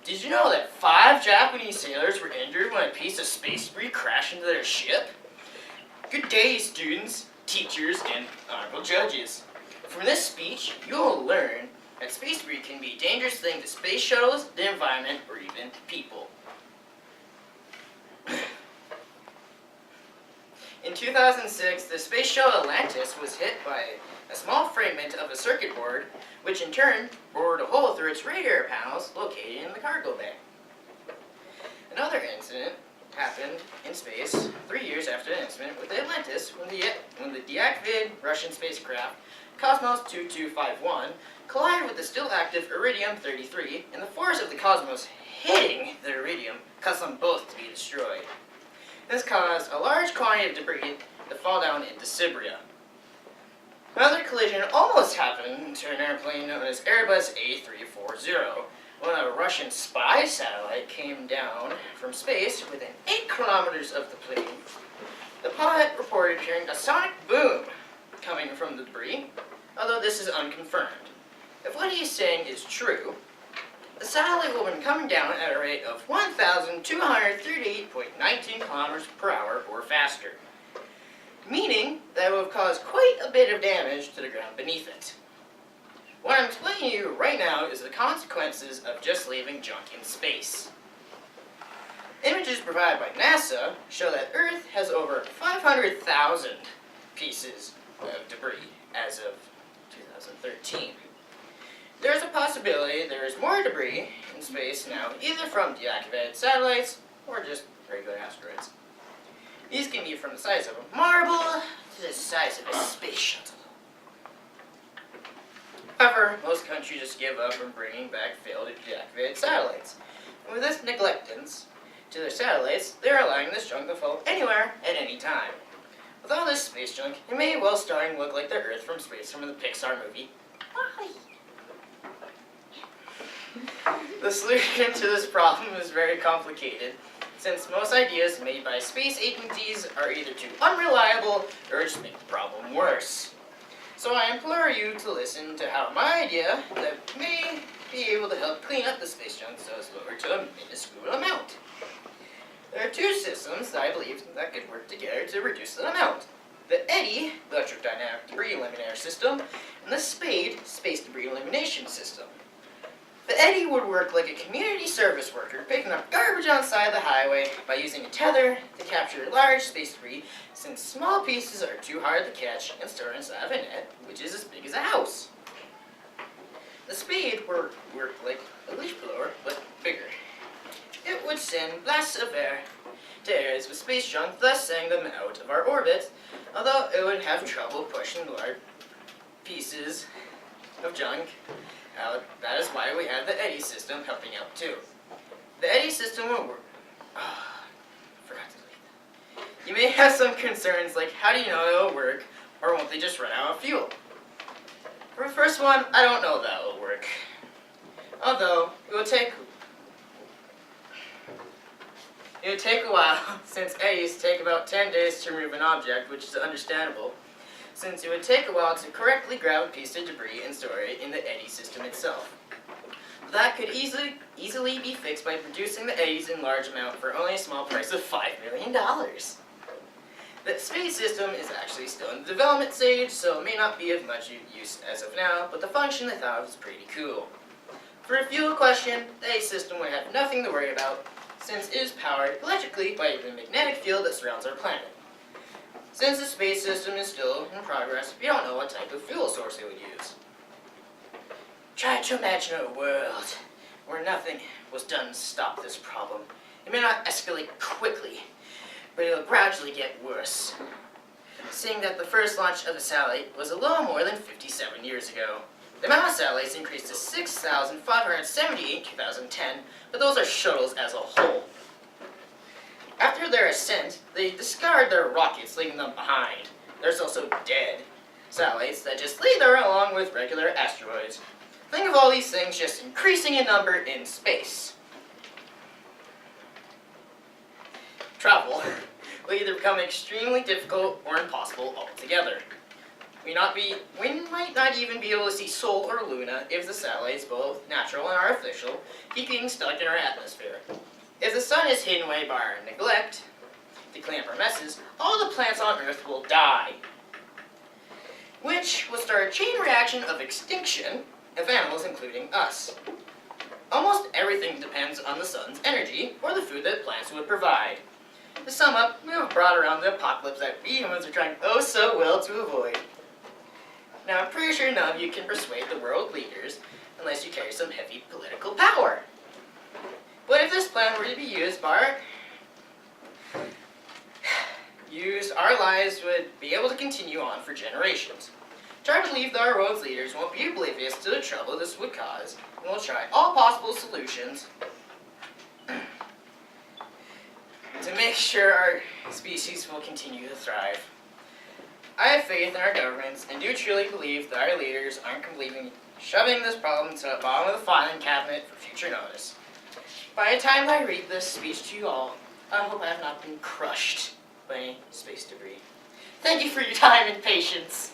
Did you know that 5 Japanese sailors were injured when a piece of space debris crashed into their ship? Good day, students, teachers, and honorable judges. From this speech, you will learn that space debris can be a dangerous thing to space shuttles, the environment, or even people. In 2006, the space shuttle Atlantis was hit by a small fragment of a circuit board, which in turn bored a hole through its radiator panels located in the cargo bay. Another incident happened in space 3 years after the incident with the Atlantis when the deactivated Russian spacecraft Cosmos 2251 collided with the still active Iridium-33, and the force of the Cosmos hitting the Iridium caused them both to be destroyed. This caused a large quantity of debris to fall down into Siberia. Another collision almost happened to an airplane known as Airbus A340 when a Russian spy satellite came down from space within 8 kilometers of the plane. The pilot reported hearing a sonic boom coming from the debris, although this is unconfirmed. If what he is saying is true, the satellite will have been coming down at a rate of 1,238.19 kilometers per hour or faster, meaning that it will have caused quite a bit of damage to the ground beneath it. What I'm explaining to you right now is the consequences of just leaving junk in space. Images provided by NASA show that Earth has over 500,000 pieces of debris as of 2013. There is a possibility there is more debris in space now, either from deactivated satellites or just regular asteroids. These can be from the size of a marble to the size of a space shuttle. However, most countries just give up on bringing back failed deactivated satellites. And with this neglectance to their satellites, they're allowing this junk to fall anywhere at any time. With all this space junk, it may well starting to look like the Earth from space from the Pixar movie WALL-E. The solution to this problem is very complicated, since most ideas made by space agencies are either too unreliable or just make the problem worse. So I implore you to listen to how my idea that may be able to help clean up the space junk so it's lowered to a minuscule amount. There are 2 systems that I believe that could work together to reduce the amount. The EDI, Electrodynamic Debris Eliminator System, and the SPADE, Space Debris Elimination System. The EDI would work like a community service worker picking up garbage on the side of the highway by using a tether to capture large space debris, since small pieces are too hard to catch and store inside of a net, which is as big as a house. The SPADE would work like a leaf blower, but bigger. It would send blasts of air to areas with space junk, thus sending them out of our orbit, although it would have trouble pushing large pieces of junk out. That is why we have the EDI system helping out too. The EDI system will work. Forgot to delete that. You may have some concerns like, how do you know it will work, or won't they just run out of fuel? For the first one, I don't know that it will work. Although, it would take a while, since EDIs take about 10 days to remove an object, which is understandable, since it would take a while to correctly grab a piece of debris and store it in the EDI system itself. That could easily be fixed by producing the EDIs in large amount for only a small price of $5 million. The space system is actually still in the development stage, so it may not be of much use as of now, but the function they thought of is pretty cool. For a fuel question, the EDI system would have nothing to worry about, since it is powered electrically by the magnetic field that surrounds our planet. Since the space system is still in progress, we don't know what type of fuel source it would use. Try to imagine a world where nothing was done to stop this problem. It may not escalate quickly, but it will gradually get worse. Seeing that the first launch of the satellite was a little more than 57 years ago. The amount of satellites increased to 6,578 in 2010, but those are shuttles as a whole. After their ascent, they discard their rockets, leaving them behind. There's also dead satellites that just lay there along with regular asteroids. Think of all these things just increasing in number in space. Travel will either become extremely difficult or impossible altogether. We might not even be able to see Sol or Luna if the satellites, both natural and artificial, keep being stuck in our atmosphere. If the sun is hidden away by our neglect to clean up our messes, all the plants on Earth will die, which will start a chain reaction of extinction of animals, including us. Almost everything depends on the sun's energy or the food that plants would provide. To sum up, we have brought around the apocalypse that we humans are trying oh so well to avoid. Now, I'm pretty sure none of you can persuade the world leaders unless you carry some heavy political power. But if this plan were to be used, our lives would be able to continue on for generations. Try to believe that our world's leaders won't be oblivious to the trouble this would cause, and will try all possible solutions to make sure our species will continue to thrive. I have faith in our governments and do truly believe that our leaders aren't completely shoving this problem to the bottom of the filing cabinet for future notice. By the time I read this speech to you all, I hope I have not been crushed by any space debris. Thank you for your time and patience.